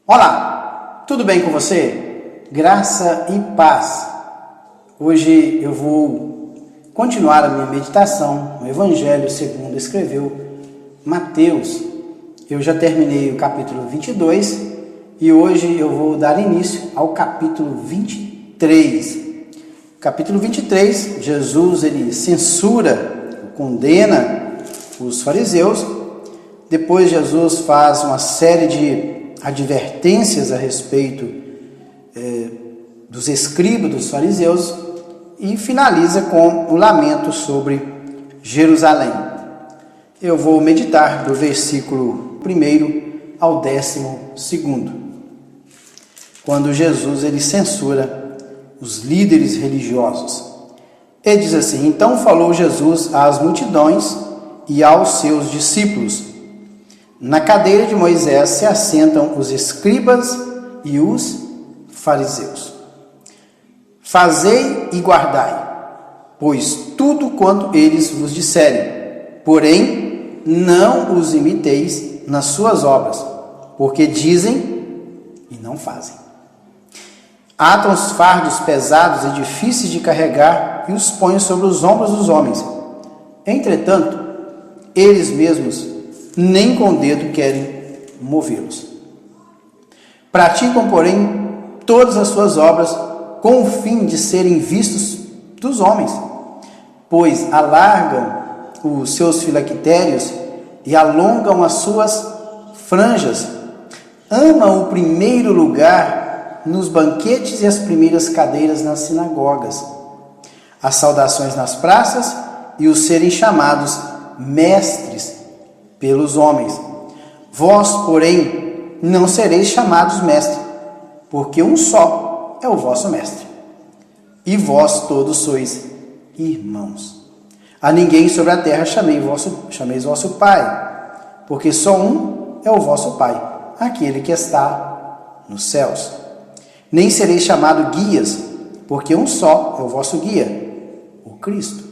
Olá, tudo bem com você? Graça e paz. Hoje eu vou continuar a minha meditação no Evangelho segundo escreveu Mateus. Eu já terminei o capítulo 22 e hoje eu vou dar início ao capítulo 23. Capítulo 23, Jesus ele censura, condena os fariseus. Depois Jesus faz uma série de advertências a respeito dos escribas, dos fariseus, e finaliza com o lamento sobre Jerusalém. Eu vou meditar do versículo 1 ao 12º, quando Jesus ele censura os líderes religiosos. Ele diz assim: então falou Jesus às multidões e aos seus discípulos: na cadeira de Moisés se assentam os escribas e os fariseus. Fazei e guardai, pois tudo quanto eles vos disserem, porém não os imiteis nas suas obras, porque dizem e não fazem. Atam os fardos pesados e difíceis de carregar e os põem sobre os ombros dos homens. Entretanto, eles mesmos nem com o dedo querem movê-los. Praticam, porém, todas as suas obras com o fim de serem vistos dos homens, pois alargam os seus filactérios e alongam as suas franjas. Amam o primeiro lugar nos banquetes e as primeiras cadeiras nas sinagogas, as saudações nas praças e os serem chamados mestres pelos homens. Vós, porém, não sereis chamados mestre, porque um só é o vosso mestre, e vós todos sois irmãos. A ninguém sobre a terra chameis vosso Pai, porque só um é o vosso Pai, aquele que está nos céus. Nem sereis chamados guias, porque um só é o vosso guia, o Cristo.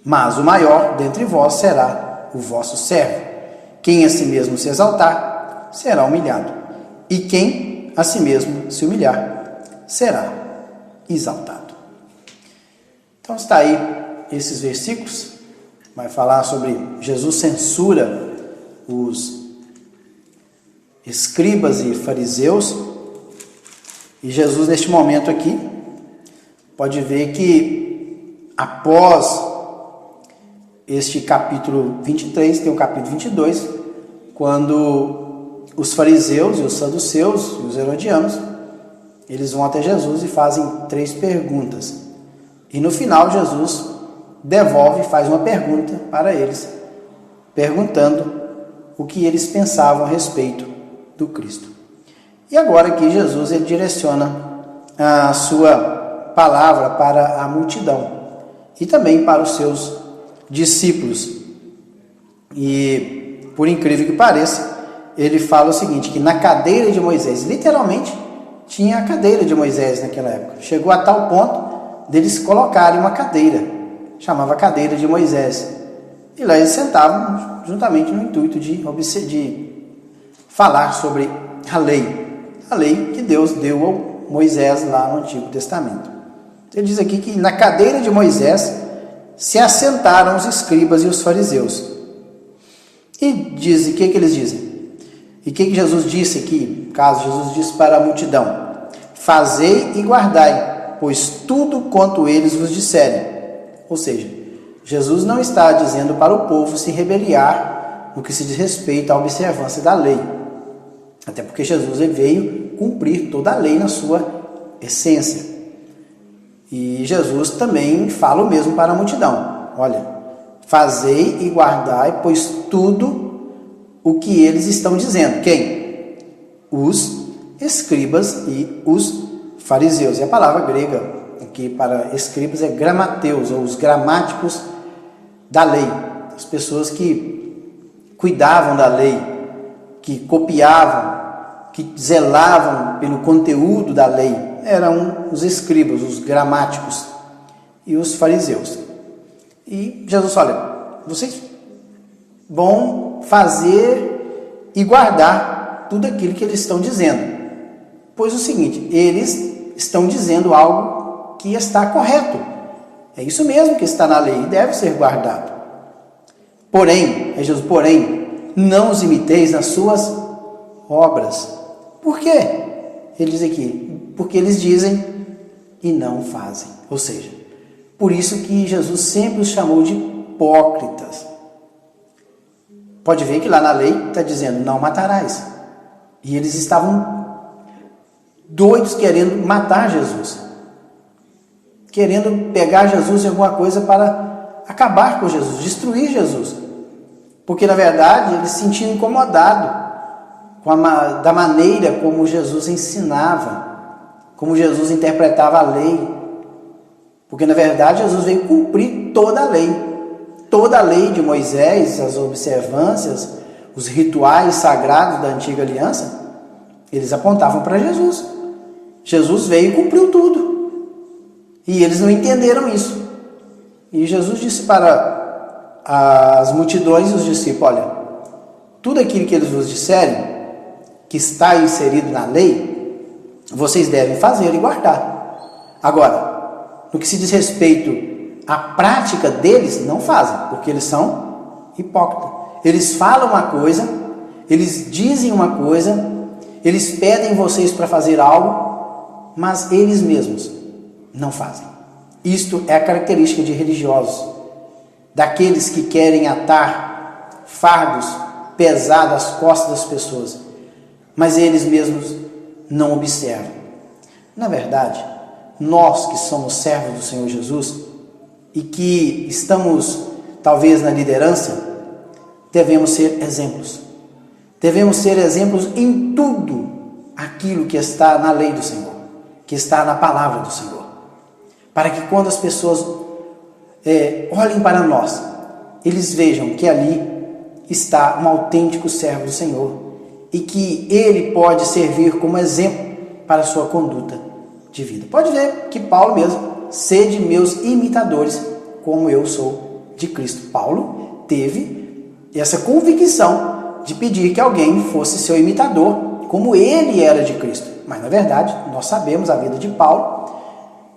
Mas o maior dentre vós será o vosso servo. Quem a si mesmo se exaltar, será humilhado, e quem a si mesmo se humilhar, será exaltado. Então está aí esses versículos. Vai falar sobre Jesus censura os escribas e fariseus. E Jesus, neste momento aqui, pode ver que após este capítulo 23, tem o capítulo 22, quando os fariseus e os saduceus e os herodianos, eles vão até Jesus e fazem 3 perguntas. E no final Jesus devolve e faz uma pergunta para eles, perguntando o que eles pensavam a respeito do Cristo. E agora aqui Jesus ele direciona a sua palavra para a multidão e também para os seus discípulos. E por incrível que pareça, ele fala o seguinte, que na cadeira de Moisés, literalmente tinha a cadeira de Moisés naquela época. Chegou a tal ponto deles colocarem uma cadeira, chamava cadeira de Moisés. E lá eles sentavam juntamente no intuito de falar sobre a lei que Deus deu a Moisés lá no Antigo Testamento. Ele diz aqui que na cadeira de Moisés se assentaram os escribas e os fariseus. E diz, o que eles dizem? E o que Jesus disse aqui? Caso Jesus disse para a multidão: fazei e guardai, pois tudo quanto eles vos disserem. Ou seja, Jesus não está dizendo para o povo se rebeliar no que se diz respeito à observância da lei. Até porque Jesus ele veio cumprir toda a lei na sua essência. E Jesus também fala o mesmo para a multidão. Olha, fazei e guardai, pois tudo o que eles estão dizendo. Quem? Os escribas e os fariseus. E a palavra grega aqui para escribas é gramateus, ou os gramáticos da lei. As pessoas que cuidavam da lei, que copiavam, que zelavam pelo conteúdo da lei, eram os escribas, os gramáticos e os fariseus. E Jesus fala: olha, vocês vão fazer e guardar tudo aquilo que eles estão dizendo. Pois o seguinte, eles estão dizendo algo que está correto. É isso mesmo que está na lei e deve ser guardado. Porém, não os imiteis nas suas obras. Por quê? Ele diz aqui, porque eles dizem e não fazem. Ou seja, por isso que Jesus sempre os chamou de hipócritas. Pode ver que lá na lei está dizendo, não matarás. E eles estavam doidos querendo matar Jesus. Querendo pegar Jesus em alguma coisa para acabar com Jesus, destruir Jesus. Porque, na verdade, eles se sentiam incomodados da maneira como Jesus ensinava, como Jesus interpretava a lei. Porque, na verdade, Jesus veio cumprir toda a lei. Toda a lei de Moisés, as observâncias, os rituais sagrados da antiga aliança, eles apontavam para Jesus. Jesus veio e cumpriu tudo. E eles não entenderam isso. E Jesus disse para as multidões e os discípulos: olha, tudo aquilo que eles vos disserem, que está inserido na lei, vocês devem fazer e guardar. Agora, no que se diz respeito à prática deles, não fazem, porque eles são hipócritas. Eles falam uma coisa, eles dizem uma coisa, eles pedem vocês para fazer algo, mas eles mesmos não fazem. Isto é a característica de religiosos, daqueles que querem atar fardos pesados às costas das pessoas, mas eles mesmos não observam. Na verdade, nós que somos servos do Senhor Jesus e que estamos talvez na liderança, devemos ser exemplos. Devemos ser exemplos em tudo aquilo que está na lei do Senhor, que está na palavra do Senhor, para que quando as pessoas olhem para nós, eles vejam que ali está um autêntico servo do Senhor e que ele pode servir como exemplo para a sua conduta de vida. Pode ver que Paulo mesmo, sede meus imitadores, como eu sou de Cristo. Paulo teve essa convicção de pedir que alguém fosse seu imitador, como ele era de Cristo. Mas, na verdade, nós sabemos a vida de Paulo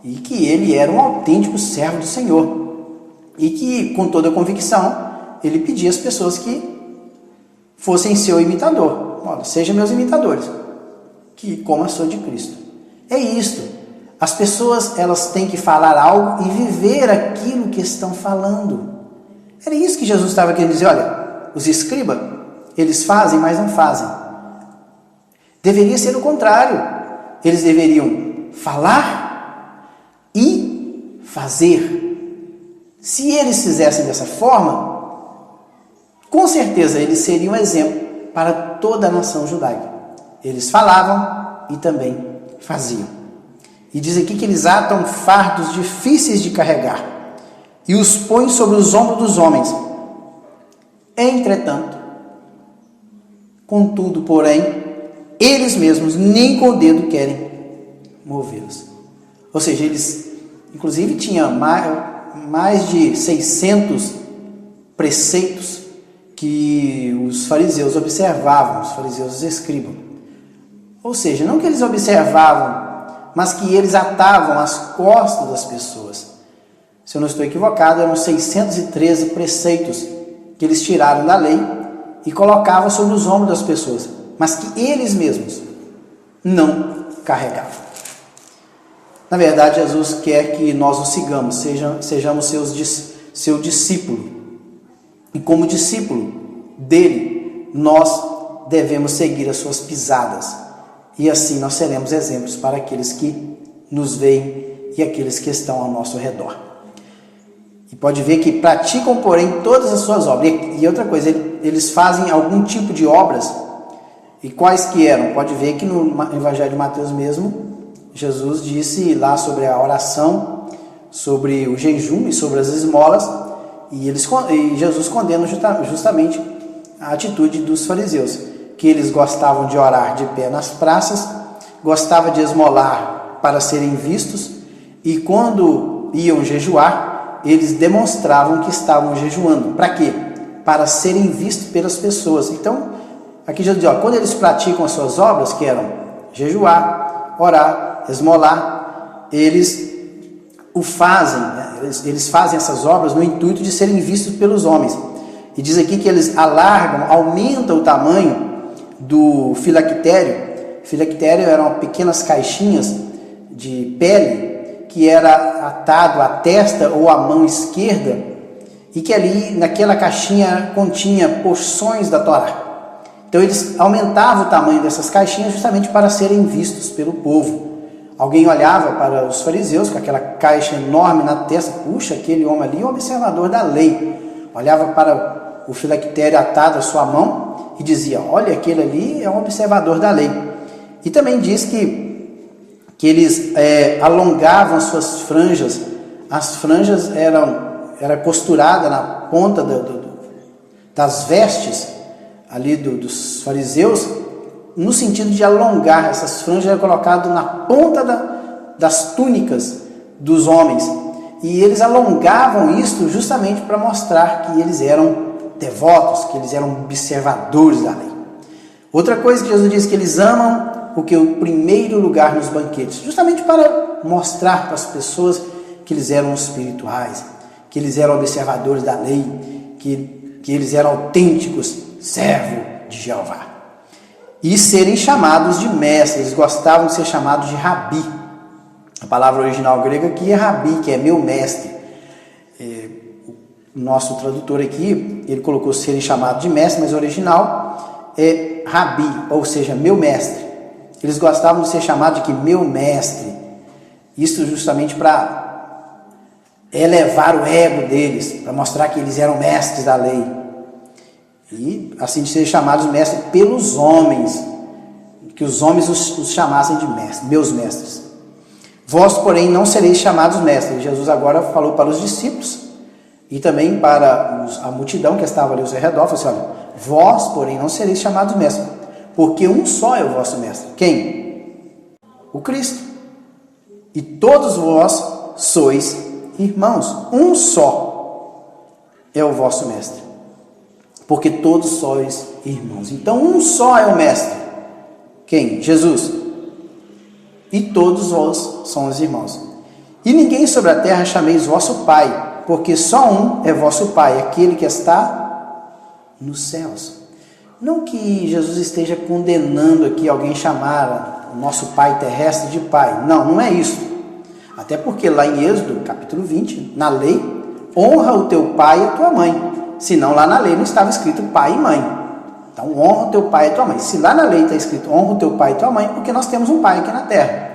e que ele era um autêntico servo do Senhor. E que, com toda a convicção, ele pedia às pessoas que fossem seu imitador. Olha, sejam meus imitadores, que como eu sou de Cristo. É isto. As pessoas, elas têm que falar algo e viver aquilo que estão falando. Era isso que Jesus estava querendo dizer. Olha, os escribas, eles fazem, mas não fazem. Deveria ser o contrário. Eles deveriam falar e fazer. Se eles fizessem dessa forma, com certeza eles seriam um exemplo para toda a nação judaica. Eles falavam e também faziam. E diz aqui que eles atam fardos difíceis de carregar e os põem sobre os ombros dos homens. Entretanto, contudo, porém, eles mesmos nem com o dedo querem movê-los. Ou seja, eles, inclusive, tinham mais de 600 preceitos que os fariseus observavam, os fariseus os escribam. Ou seja, não que eles observavam, mas que eles atavam as costas das pessoas. Se eu não estou equivocado, eram 613 preceitos que eles tiraram da lei e colocavam sobre os ombros das pessoas, mas que eles mesmos não carregavam. Na verdade, Jesus quer que nós o sigamos, sejamos seu discípulo. E como discípulo dele, nós devemos seguir as suas pisadas. E assim nós seremos exemplos para aqueles que nos veem e aqueles que estão ao nosso redor. E pode ver que praticam, porém, todas as suas obras. E outra coisa, eles fazem algum tipo de obras. E quais que eram? Pode ver que no Evangelho de Mateus mesmo, Jesus disse lá sobre a oração, sobre o jejum e sobre as esmolas. E Jesus condena justamente a atitude dos fariseus, que eles gostavam de orar de pé nas praças, gostavam de esmolar para serem vistos, e quando iam jejuar, eles demonstravam que estavam jejuando. Para quê? Para serem vistos pelas pessoas. Então, aqui Jesus diz, quando eles praticam as suas obras, que eram jejuar, orar, esmolar, eles o fazem, eles fazem essas obras no intuito de serem vistos pelos homens. E diz aqui que eles alargam, aumentam o tamanho do filactério. Filactério eram pequenas caixinhas de pele que era atado à testa ou à mão esquerda, e que ali naquela caixinha continha porções da Torá. Então eles aumentavam o tamanho dessas caixinhas justamente para serem vistos pelo povo. Alguém olhava para os fariseus com aquela caixa enorme na testa, puxa, aquele homem ali é um observador da lei. Olhava para o filactério atado à sua mão e dizia, olha, aquele ali é um observador da lei. E também diz que eles alongavam suas franjas. As franjas era costurada na ponta das vestes ali dos fariseus, no sentido de alongar. Essas franjas eram colocadas na ponta das túnicas dos homens, e eles alongavam isto justamente para mostrar que eles eram devotos, que eles eram observadores da lei. Outra coisa que Jesus diz, que eles amam o primeiro lugar nos banquetes, justamente para mostrar para as pessoas que eles eram espirituais, que eles eram observadores da lei, que eles eram autênticos servos de Jeová. E serem chamados de mestre, eles gostavam de ser chamados de rabi. A palavra original grega aqui é rabi, que é meu mestre. O nosso tradutor aqui, ele colocou serem chamados de mestre, mas o original é rabi, ou seja, meu mestre. Eles gostavam de ser chamados de meu mestre. Isso justamente para elevar o ego deles, para mostrar que eles eram mestres da lei. E assim de ser chamados mestres pelos homens, que os homens os chamassem de mestres, meus mestres. Vós, porém, não sereis chamados mestres. Jesus agora falou para os discípulos e também para a multidão que estava ali ao seu redor, falou assim, olha, vós, porém, não sereis chamados mestres, porque um só é o vosso mestre. Quem? O Cristo. E todos vós sois irmãos. Um só é o vosso mestre, porque todos sois irmãos. Então um só é o mestre. Quem? Jesus. E todos vós sois irmãos. E ninguém sobre a terra chameis vosso Pai, porque só um é vosso Pai, aquele que está nos céus. Não que Jesus esteja condenando aqui alguém chamar o nosso pai terrestre de pai. Não, não é isso. Até porque lá em Êxodo, capítulo 20, na lei, honra o teu pai e a tua mãe. Senão lá na lei não estava escrito pai e mãe. Então honra o teu pai e a tua mãe. Se lá na lei está escrito honra o teu pai e tua mãe, porque nós temos um pai aqui na terra.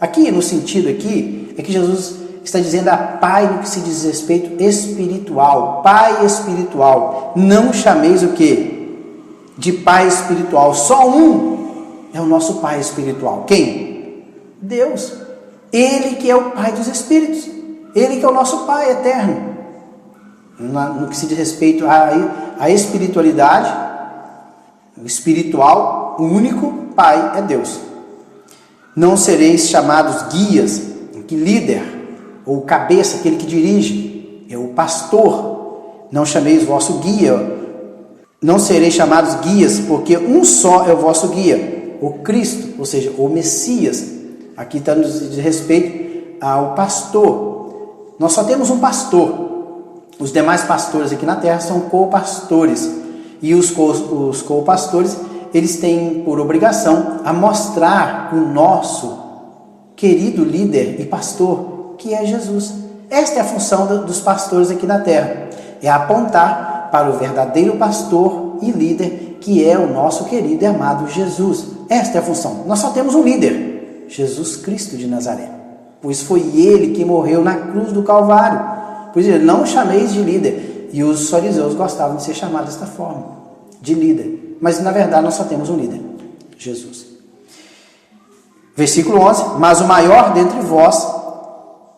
Aqui, no sentido aqui, é que Jesus está dizendo a pai no que se diz respeito espiritual. Pai espiritual. Não chameis o quê? De pai espiritual. Só um é o nosso pai espiritual. Quem? Deus. Ele que é o pai dos espíritos. Ele que é o nosso pai eterno. No que se diz respeito à espiritualidade, o espiritual, o único pai é Deus. Não sereis chamados guias, que líder, ou cabeça, aquele que dirige, é o pastor. Não chameis vosso guia. Não sereis chamados guias, porque um só é o vosso guia, o Cristo, ou seja, o Messias. Aqui está nos diz respeito ao pastor. Nós só temos um pastor. Os demais pastores aqui na terra são co-pastores. E os co-pastores, eles têm por obrigação a mostrar o nosso querido líder e pastor, que é Jesus. Esta é a função dos pastores aqui na terra. É apontar para o verdadeiro pastor e líder, que é o nosso querido e amado Jesus. Esta é a função. Nós só temos um líder, Jesus Cristo de Nazaré, pois foi ele que morreu na cruz do Calvário. Pois ele, não chameis de líder. E os fariseus gostavam de ser chamados desta forma, de líder. Mas na verdade nós só temos um líder, Jesus. Versículo 11, mas o maior dentre vós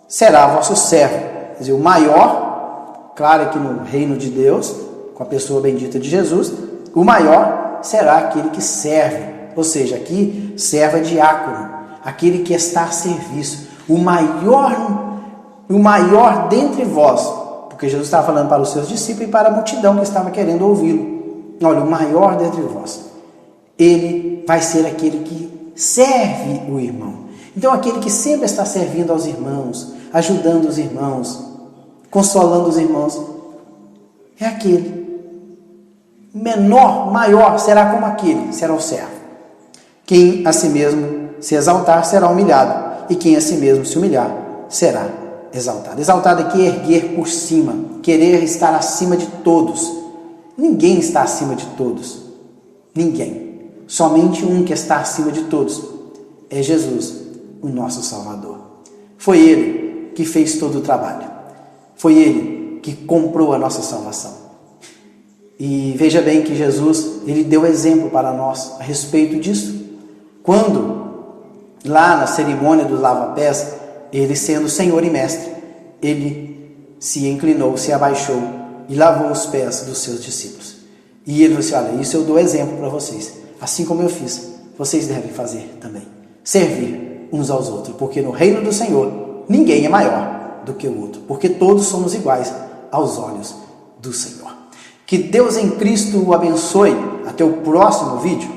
será vosso servo. Quer dizer, o maior, claro que no reino de Deus, com a pessoa bendita de Jesus, o maior será aquele que serve. Ou seja, aqui servo é diácono, aquele que está a serviço. O maior dentre vós, porque Jesus estava falando para os seus discípulos e para a multidão que estava querendo ouvi-lo. Olha, o maior dentre vós, ele vai ser aquele que serve o irmão. Então, aquele que sempre está servindo aos irmãos, ajudando os irmãos, consolando os irmãos, é aquele. Menor, maior, será como aquele, será o servo. Quem a si mesmo se exaltar será humilhado, e quem a si mesmo se humilhar será exaltado. Exaltado aqui é erguer por cima, querer estar acima de todos. Ninguém está acima de todos. Ninguém. Somente um que está acima de todos é Jesus, o nosso Salvador. Foi Ele que fez todo o trabalho. Foi Ele que comprou a nossa salvação. E veja bem que Jesus, Ele deu exemplo para nós a respeito disso. Quando, lá na cerimônia dos lava-pés, Ele sendo Senhor e Mestre, Ele se inclinou, se abaixou e lavou os pés dos seus discípulos. E Ele disse: olha, isso eu dou exemplo para vocês. Assim como eu fiz, vocês devem fazer também. Servir uns aos outros, porque no reino do Senhor, ninguém é maior do que o outro, porque todos somos iguais aos olhos do Senhor. Que Deus em Cristo o abençoe. Até o próximo vídeo.